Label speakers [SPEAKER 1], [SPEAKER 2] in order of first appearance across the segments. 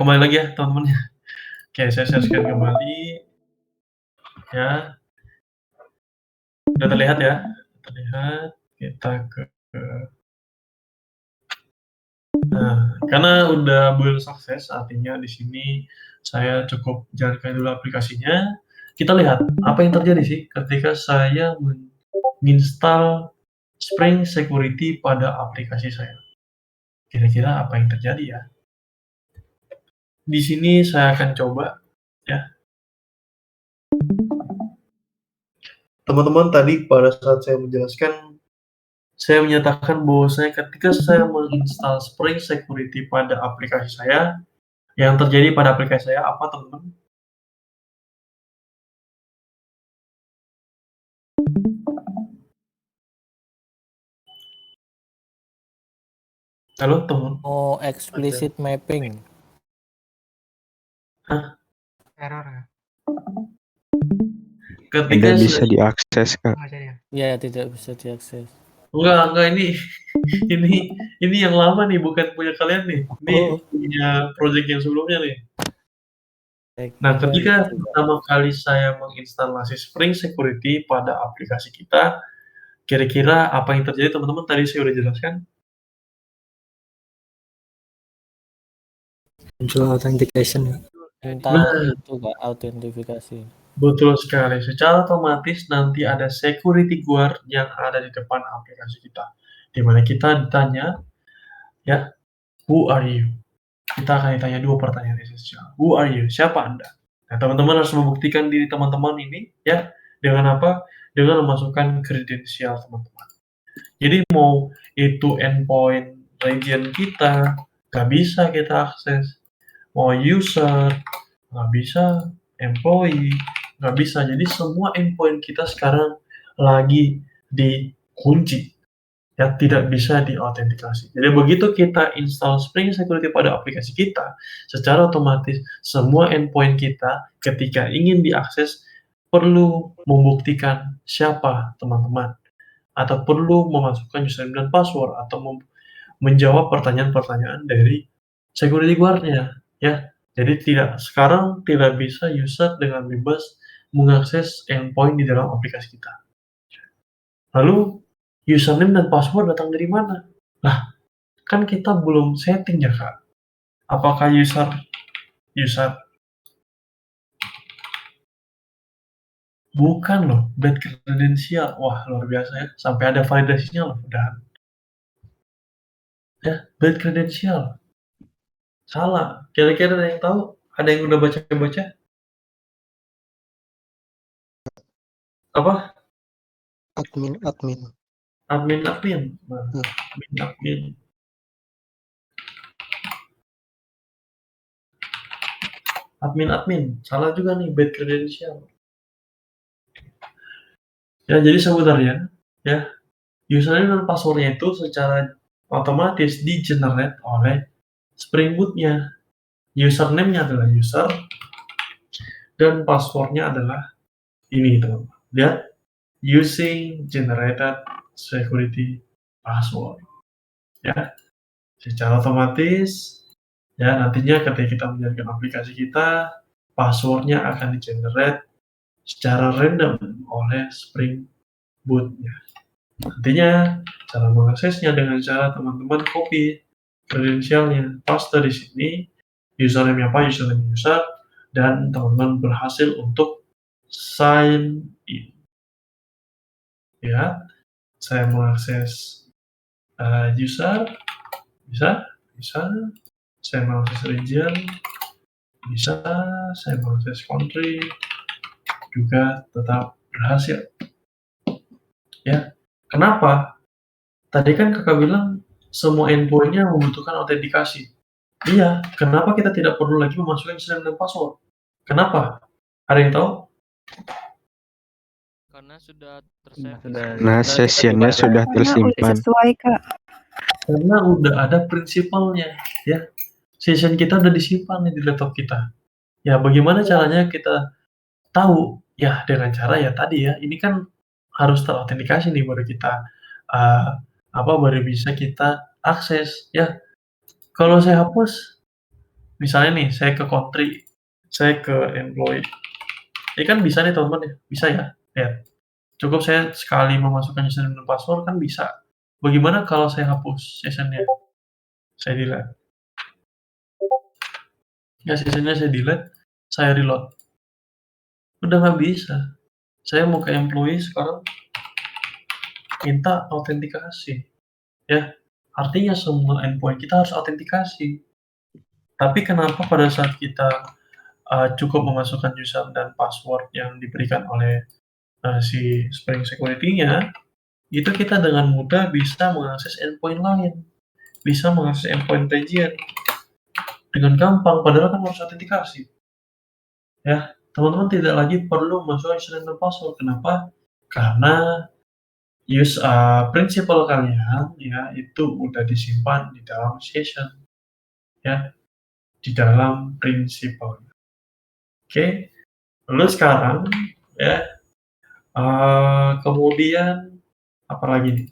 [SPEAKER 1] Kembali lagi ya teman-teman ya. Oke, saya share kembali ya. Udah terlihat ya? Terlihat. Kita ke nah, karena udah build sukses, artinya di sini saya cukup jalankan dulu aplikasinya. Kita lihat apa yang terjadi sih ketika saya menginstal Spring Security pada aplikasi saya. Kira-kira apa yang terjadi ya? Di sini saya akan coba ya. Teman-teman tadi pada saat saya menjelaskan, saya menyatakan bahwasanya ketika saya menginstal Spring Security pada aplikasi saya, yang terjadi pada aplikasi saya apa teman-teman? Halo teman?
[SPEAKER 2] Oh, explicit mapping.
[SPEAKER 1] Hah?
[SPEAKER 3] Error ya?
[SPEAKER 1] Ketika
[SPEAKER 4] Tidak bisa
[SPEAKER 1] saya
[SPEAKER 4] diakses, Kak.
[SPEAKER 3] Nggak jadi ya?
[SPEAKER 2] Ya, tidak bisa diakses.
[SPEAKER 1] enggak ini yang lama nih, bukan punya kalian nih. Ini
[SPEAKER 2] Oh.
[SPEAKER 1] punya project yang sebelumnya nih.
[SPEAKER 2] Saya
[SPEAKER 1] Nah,
[SPEAKER 2] kira
[SPEAKER 1] ketika
[SPEAKER 2] itu, Kak.
[SPEAKER 1] pertama kali saya menginstalasi Spring Security pada aplikasi kita, kira-kira apa yang terjadi teman-teman? Tadi saya udah jelaskan.
[SPEAKER 5] Muncul authentication ya.
[SPEAKER 2] Minta
[SPEAKER 1] Nah.
[SPEAKER 2] itu, Kak, autentifikasi.
[SPEAKER 1] Betul sekali. Secara otomatis nanti ada security guard yang ada di depan aplikasi kita. Di mana kita ditanya, ya, who are you? Kita akan ditanya 2 pertanyaan esensial. Who are you? Siapa Anda? Nah, teman-teman harus membuktikan diri teman-teman ini, ya, dengan apa? Dengan memasukkan kredensial teman-teman. Jadi mau itu endpoint region kita, nggak bisa kita akses. Mau user, nggak bisa. Employee, nggak bisa. Jadi semua endpoint kita sekarang lagi dikunci, ya, tidak bisa diautentikasi. Jadi begitu kita install Spring Security pada aplikasi kita, secara otomatis semua endpoint kita ketika ingin diakses perlu membuktikan siapa teman-teman, atau perlu memasukkan username dan password, atau menjawab pertanyaan-pertanyaan dari security guard-nya, ya. Jadi sekarang tidak bisa user dengan bebas mengakses endpoint di dalam aplikasi kita. Lalu username dan password datang dari mana? Lah, kan kita belum setting ya, Kak. Apakah user bukan loh, bad credential. Wah, luar biasa ya, sampai ada validasinya loh, udahan. Ya, bad credential. Salah. Kira-kira ada yang tahu? Ada yang udah baca-baca? Apa?
[SPEAKER 5] Admin.
[SPEAKER 1] Admin. Nah, admin. Admin. Salah juga nih, bad credential. Ya, jadi sebenarnya, ya, username dan password-nya itu secara otomatis di-generate oleh Spring Boot-nya. Username-nya adalah user, dan password-nya adalah ini, teman-teman. Lihat, using generated security password. Ya, secara otomatis, ya, nantinya ketika kita menjalankan aplikasi kita, password-nya akan di-generate secara random oleh Spring Boot-nya. Nantinya cara mengaksesnya dengan cara teman-teman copy kredensialnya, paste di sini, username apa, username user, dan teman-teman berhasil untuk sign in. Ya, saya mengakses user, bisa. Saya mengakses region, bisa. Saya mengakses country, juga tetap berhasil. Ya, kenapa? Tadi kan kakak bilang semua endpoint-nya membutuhkan autentikasi. Iya, kenapa kita tidak perlu lagi memasukkan username dan password? Kenapa? Ada yang tahu?
[SPEAKER 6] Karena sudah tersave.
[SPEAKER 4] Nah, sessionnya sudah
[SPEAKER 7] Karena udah
[SPEAKER 4] tersimpan.
[SPEAKER 7] sesuai, Kak.
[SPEAKER 1] Karena udah ada prinsipalnya, ya. Session kita udah disimpan nih di laptop kita. Ya, bagaimana caranya kita tahu? Ya, dengan cara ya tadi ya, ini kan harus terautentikasi nih baru kita baru bisa kita akses, ya. Kalau saya hapus, Misalnya nih, saya ke country, saya ke employee. Ini kan bisa nih teman-teman ya, bisa ya. Lihat, cukup saya sekali memasukkan username dan password kan bisa. Bagaimana kalau saya hapus sessionnya? Saya delete. Ya, sessionnya saya delete, saya reload. Udah nggak bisa. Saya mau ke employee sekarang, minta autentikasi. Ya, artinya semua endpoint kita harus autentikasi. Tapi kenapa pada saat kita cukup memasukkan user dan password yang diberikan oleh si Spring Security-nya, itu kita dengan mudah bisa mengakses endpoint lain, bisa mengakses endpoint region dengan gampang, padahal kan harus autentikasi. Ya, teman-teman tidak lagi perlu masuk username dan password. Kenapa? Karena prinsipal kalian ya itu udah disimpan di dalam session, ya, di dalam prinsipal. Oke, lalu sekarang ya, kemudian apalagi nih?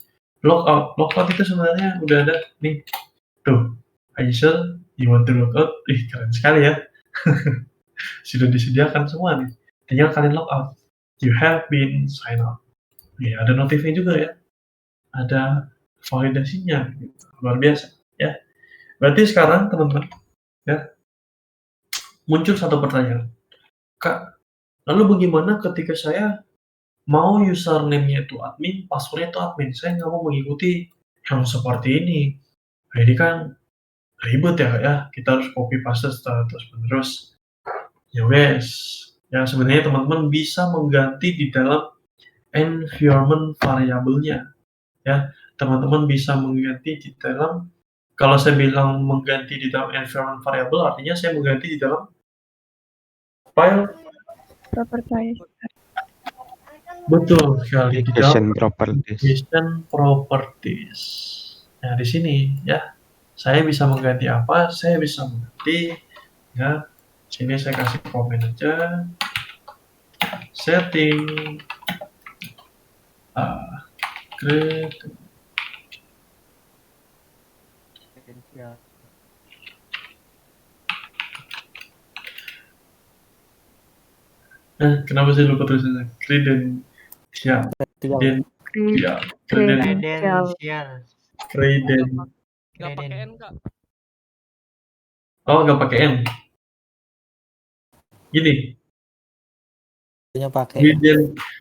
[SPEAKER 1] Logout itu sebenarnya udah ada nih. Tuh, are you sure you want to logout? Keren sekali ya. Sudah disediakan semua nih. Tinggal kalian logout. You have been signed up. Ya, ada notifnya juga ya. Ada validasinya. Gitu. Luar biasa ya. Berarti sekarang teman-teman ya, muncul satu pertanyaan. Kak, lalu bagaimana ketika saya mau username-nya itu admin, password-nya itu admin, saya nggak mau mengikuti yang seperti ini. Nah, ini kan ribet ya Kak ya, kita harus copy paste terus-menerus. Ya wes, ya sebenarnya teman-teman bisa mengganti di dalam environment variabelnya. Ya, teman-teman bisa mengganti di dalam, kalau saya bilang mengganti di dalam environment variable, artinya saya mengganti di dalam file
[SPEAKER 3] properties.
[SPEAKER 1] Betul sekali, di dalam
[SPEAKER 4] Application properties.
[SPEAKER 1] application properties. Nah, di sini ya, saya bisa mengganti apa? Saya bisa mengganti ya. Sini saya kasih komen aja. Setting create. Kenapa saya lupa tulisannya? Credensial. Credensial.
[SPEAKER 6] Nggak pakai N, Kak.
[SPEAKER 1] Oh, nggak pakai N. Gini.
[SPEAKER 2] pakai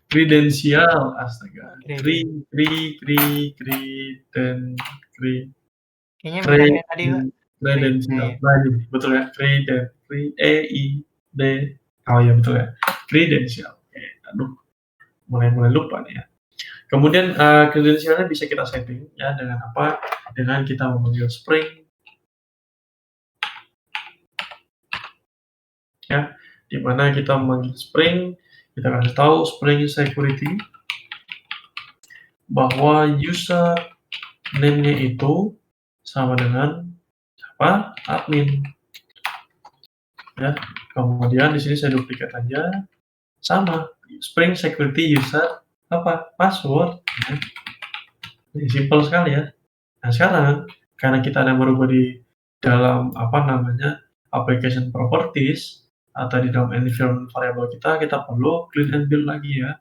[SPEAKER 1] Credensial, astaga. Credensial. Betul ya? Oh ya betul ya. Credensial. Aduh, mulai lupa nih ya. Kemudian kredensialnya bisa kita setting ya dengan apa? Dengan kita memanggil Spring ya, dimana kita memanggil Spring, kita kasih tahu Spring Security bahwa user name-nya itu sama dengan apa? Admin. Ya, kemudian di sini saya duplikat aja, sama Spring Security user apa? Password. Ya. Ini simple sekali ya. Nah sekarang karena kita ada merubah di dalam apa namanya application properties atau di dalam environment variable kita perlu clean and build lagi ya.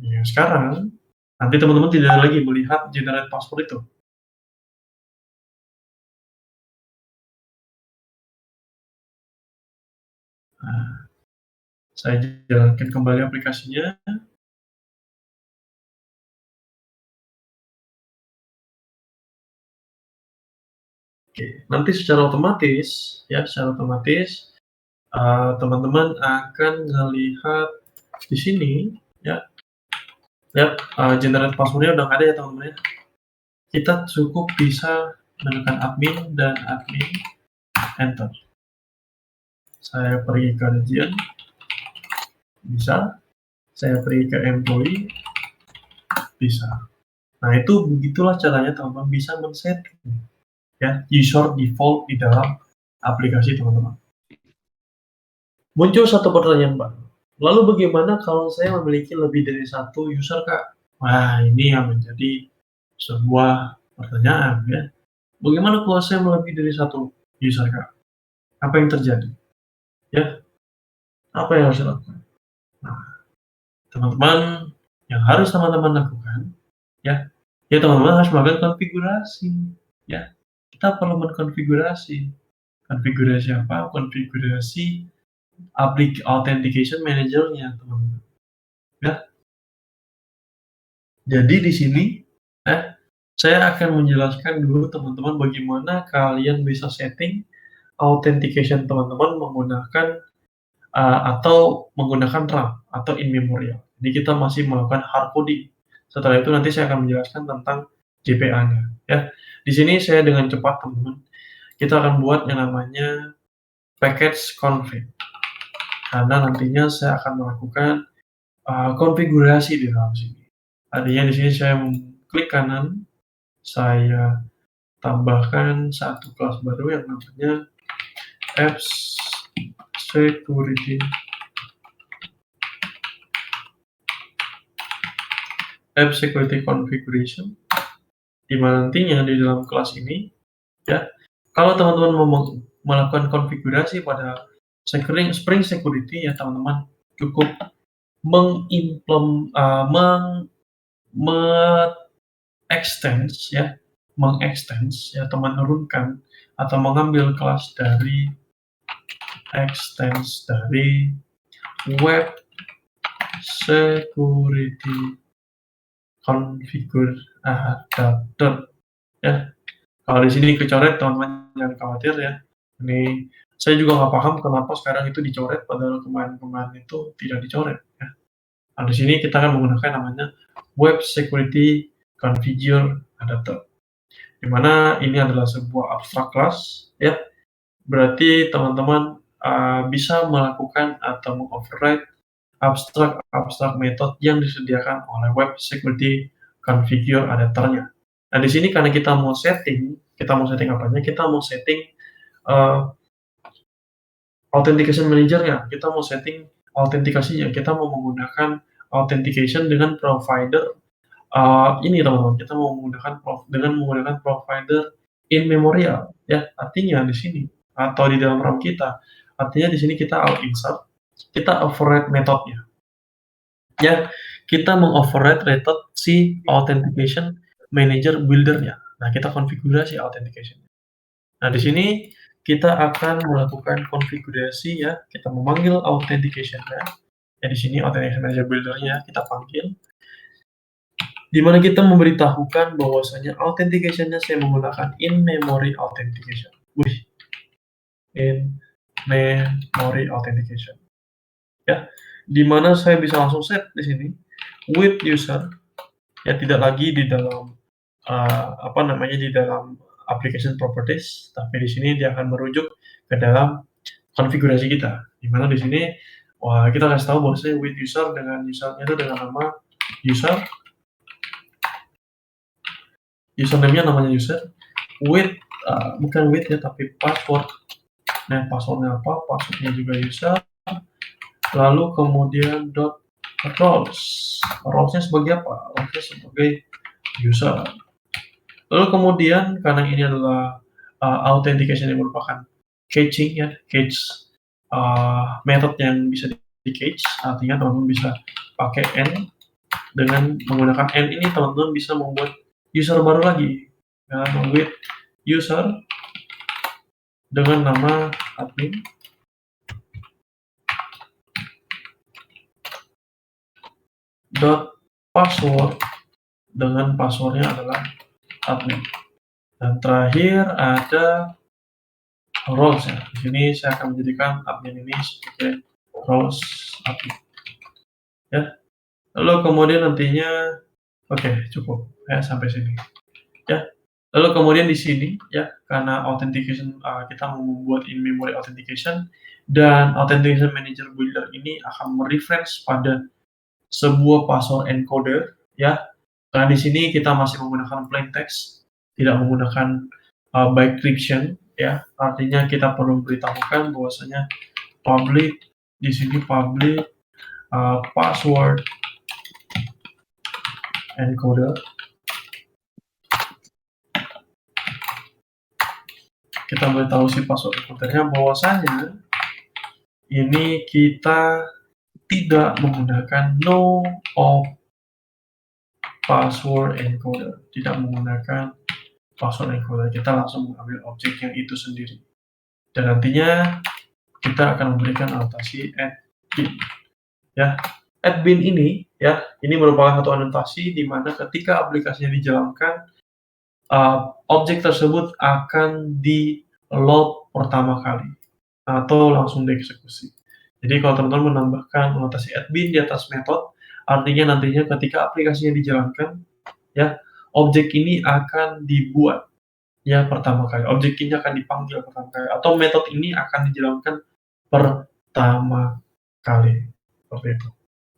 [SPEAKER 1] Ya sekarang nanti teman-teman tidak lagi melihat generate password itu. Nah, saya jalankan kembali aplikasinya. Oke, nanti secara otomatis ya, teman-teman akan melihat di sini ya. Lihat generate password-nya udah nggak ada ya teman-teman ya. Kita cukup bisa menekan admin dan admin, enter. Saya pergi ke region, bisa. Saya pergi ke employee, bisa. Nah itu begitulah caranya teman-teman bisa men-setting ya user default di dalam aplikasi teman-teman. Muncul satu pertanyaan Pak, lalu bagaimana kalau saya memiliki lebih dari satu user Kak? Wah ini yang menjadi sebuah pertanyaan ya. Bagaimana kalau saya lebih dari satu user Kak? apa yang terjadi? Ya, apa yang harus dilakukan? Nah, teman-teman, yang harus teman-teman lakukan, ya teman-teman harus melakukan konfigurasi, ya. Kita perlu mengkonfigurasi. Konfigurasi apa? Konfigurasi authentication manager-nya, teman-teman. Ya. Jadi di sini, saya akan menjelaskan dulu teman-teman bagaimana kalian bisa setting authentication teman-teman menggunakan atau menggunakan RAM atau in memorial. Jadi kita masih melakukan hard coding. Setelah itu nanti saya akan menjelaskan tentang JPA-nya. Ya, di sini saya dengan cepat teman-teman, kita akan buat yang namanya package config. Karena nantinya saya akan melakukan konfigurasi di dalam sini. Artinya di sini saya klik kanan, saya tambahkan satu kelas baru yang namanya apps security configuration, di mana nantinya di dalam kelas ini, ya, kalau teman-teman mau melakukan konfigurasi pada Spring Security, ya teman-teman cukup menurunkan atau mengambil kelas dari extends dari web security configure adapter, ya. Kalau di sini kecoret, teman-teman jangan khawatir, ya. Ini saya juga nggak paham kenapa sekarang itu dicoret padahal kemarin-kemarin itu tidak dicoret, ya. Nah, di sini kita akan menggunakan namanya web security configure adapter, di mana ini adalah sebuah abstract class, ya. Berarti teman-teman bisa melakukan atau mengoverride abstract method yang disediakan oleh web security configure adapternya. Nah, di sini karena kita mau setting apanya? Kita mau setting authentication manager-nya, kita mau setting autentikasinya, kita mau menggunakan authentication dengan provider ini teman-teman, kita mau menggunakan provider in memorial, ya. Artinya di sini atau di dalam RAM kita, artinya di sini kita insert, kita override metodenya, ya. Kita mengoverride method si authentication manager builder-nya. Nah, kita konfigurasi authentication. Nah, di sini kita akan melakukan konfigurasi, ya. Kita memanggil authentication-nya. Ya, di sini authentication manager builder-nya kita panggil, di mana kita memberitahukan bahwasanya authentication-nya saya menggunakan in memory authentication. In memory authentication, ya. Di mana saya bisa langsung set di sini with user, ya, tidak lagi di dalam di dalam application properties, tapi di sini dia akan merujuk ke dalam konfigurasi kita, di mana di sini kita kasih tahu bahwasanya with user dengan usernya itu dengan nama user, username-nya namanya user, with bukan with, ya, tapi password. Nah, passwordnya apa? Passwordnya juga user. Lalu kemudian roles-nya sebagai apa? Roles-nya sebagai user. Lalu kemudian karena ini adalah authentication yang merupakan caching, ya, cache method yang bisa di cache, artinya teman-teman bisa pakai n. Dengan menggunakan n ini teman-teman bisa membuat user baru lagi, ya, with user dengan nama admin, password dengan passwordnya adalah admin, dan terakhir ada roles, ya. Di sini saya akan menjadikan admin ini sebagai roles admin, ya. Lalu kemudian nantinya cukup, ya, sampai sini, ya. Lalu kemudian di sini, ya, karena authentication kita membuat in memory authentication, dan authentication manager builder ini akan mereference pada sebuah password encoder, ya. Karena di sini kita masih menggunakan plain text, tidak menggunakan by encryption, ya. Artinya kita perlu beritahukan bahwasanya public, di sini public password encoder, kita boleh tahu si password encodernya bahwasanya ini kita tidak menggunakan no of password encoder, tidak menggunakan password encoder, kita langsung mengambil objek yang itu sendiri. Dan nantinya kita akan memberikan anotasi @bin. Ya, @bin ini ya, ini merupakan satu anotasi di mana ketika aplikasinya dijalankan, objek tersebut akan di-load pertama kali atau langsung dieksekusi. Jadi kalau teman-teman menambahkan anotasi @bin di atas metode, artinya nantinya ketika aplikasinya dijalankan, ya, objek ini akan dibuat ya pertama kali. Objek ini akan dipanggil pertama kali atau metode ini akan dijalankan pertama kali. Seperti itu.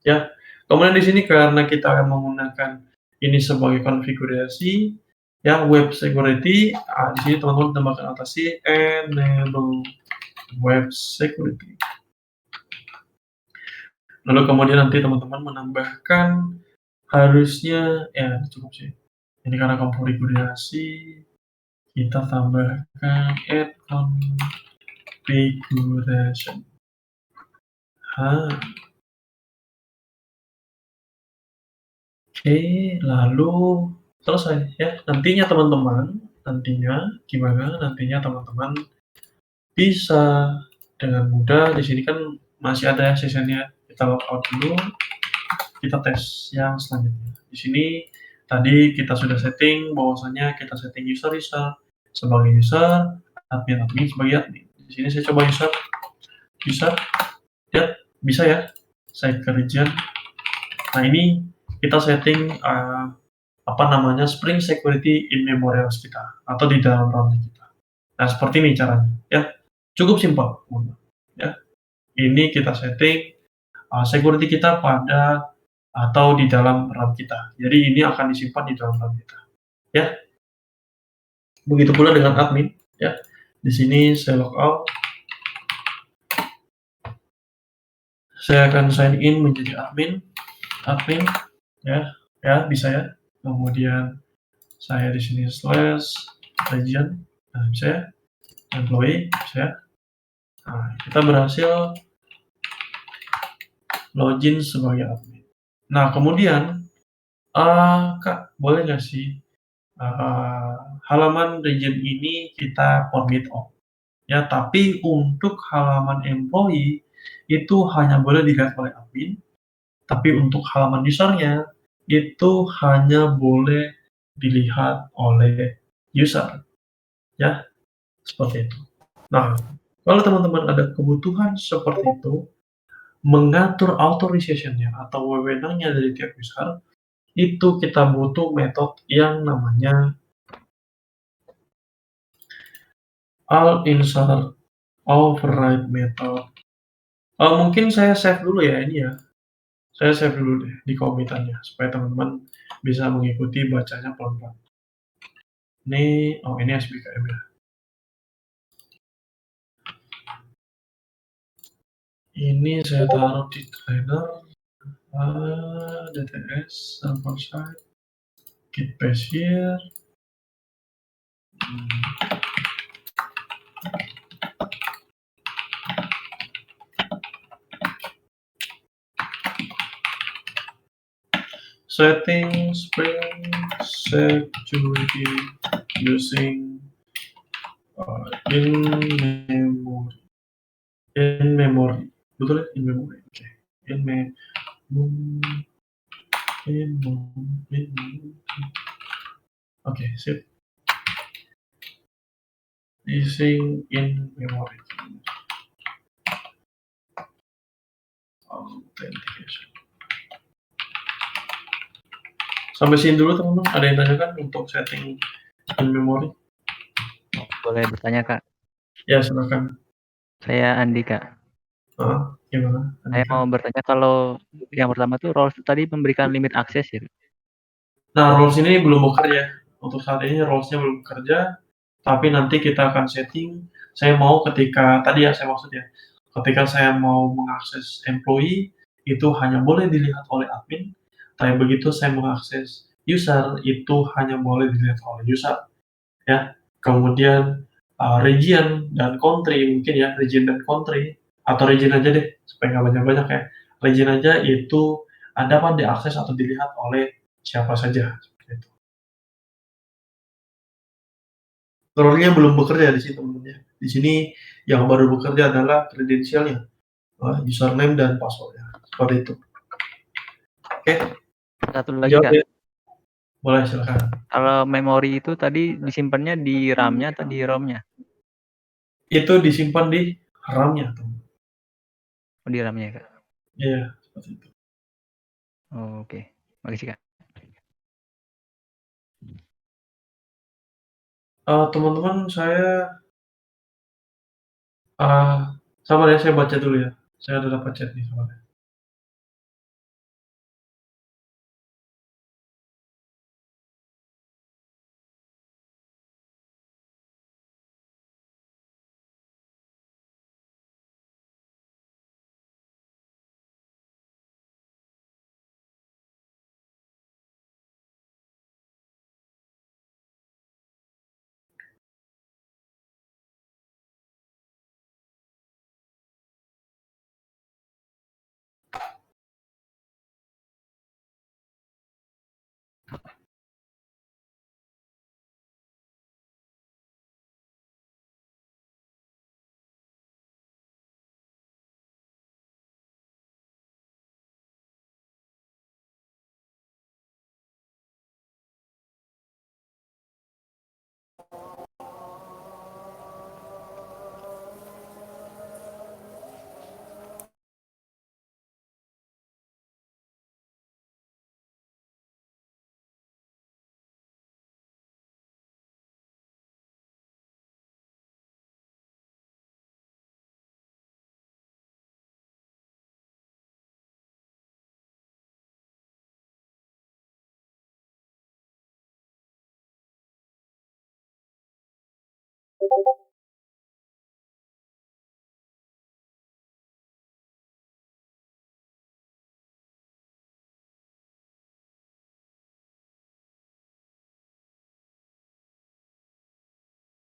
[SPEAKER 1] Ya. Kemudian di sini karena kita akan menggunakan ini sebagai konfigurasi ya web security, di sini teman-teman tambahkan anotasi enable web security. Lalu kemudian nanti teman-teman menambahkan harusnya ya cukup sih. Ini karena konfigurasi kita tambahkan add configuration. Oke, lalu selesai ya. Nantinya teman-teman, gimana? Nantinya teman-teman bisa dengan mudah. Di sini kan masih ada sessionnya. Kita logout dulu. Kita tes yang selanjutnya. Di sini tadi kita sudah setting bahwasanya kita setting user sebagai user, admin sebagai admin. Di sini saya coba user, ya bisa ya. Saya ke region. Nah ini kita setting Spring Security in memory kita atau di dalam RAM kita. Nah seperti ini caranya, ya cukup simpel, ya. Ini kita setting security kita pada atau di dalam RAM kita. Jadi ini akan disimpan di dalam RAM kita, ya. Begitu pula dengan admin, ya. Di sini saya logout. Saya akan sign in menjadi admin, ya bisa ya. Kemudian saya di sini /region, nah bisa ya. Employee, bisa ya. Nah, kita berhasil login sebagai admin. Nah kemudian, Kak, boleh nggak sih halaman region ini kita permit off, ya. Tapi untuk halaman employee itu hanya boleh dilihat oleh admin, tapi untuk halaman usernya itu hanya boleh dilihat oleh user, ya seperti itu. Nah, kalau teman-teman ada kebutuhan seperti itu, mengatur authorization-nya atau wewenangnya dari tiap user, itu kita butuh metode yang namanya all-insert override method. Mungkin saya save dulu ya ini ya. Saya save dulu deh di komitannya supaya teman-teman bisa mengikuti bacanya pelan-pelan. Ini SBKM ya. Ini saya taruh di trainer, DTS, server side, git base here. Setting Spring Security using in memory. Betul ya? In memory. Oke. Okay. In memory. Oke, sip. Using in memory. Authentication. Sampai sini dulu teman-teman. Ada yang tanyakan untuk setting in memory?
[SPEAKER 7] Boleh bertanya Kak?
[SPEAKER 1] Ya silakan.
[SPEAKER 7] Saya Andi Kak.
[SPEAKER 1] Gimana?
[SPEAKER 7] Saya mau bertanya kalau yang pertama tuh roles tadi memberikan limit akses ya?
[SPEAKER 1] Nah roles ini belum bekerja. Untuk saat ini roles-nya belum bekerja. Tapi nanti kita akan setting. Saya mau ketika tadi ya saya maksud ya. Ketika saya mau mengakses employee itu hanya boleh dilihat oleh admin. Tapi begitu saya mengakses user itu hanya boleh dilihat oleh user, ya. Kemudian region dan country mungkin ya, region dan country, atau region aja deh, supaya nggak banyak-banyak ya. Region aja itu dapat diakses atau dilihat oleh siapa saja, seperti itu. Error-nya belum bekerja di sini teman-teman. Di sini yang baru bekerja adalah kredensialnya, username dan password-nya, seperti itu. Oke,
[SPEAKER 7] Satu lagi
[SPEAKER 1] jawab
[SPEAKER 7] Kak,
[SPEAKER 1] ya. Boleh, silakan.
[SPEAKER 7] kalau memori itu tadi disimpannya di RAM-nya atau di ROM-nya?
[SPEAKER 1] Itu disimpan di RAM-nya, teman.
[SPEAKER 7] Oh, di RAM-nya Kak.
[SPEAKER 1] Iya, seperti itu.
[SPEAKER 7] Oh, oke. Makasih Kak.
[SPEAKER 1] Teman-teman saya sabar ya, saya baca dulu ya. Saya ada dapat chat nih, sabar ya.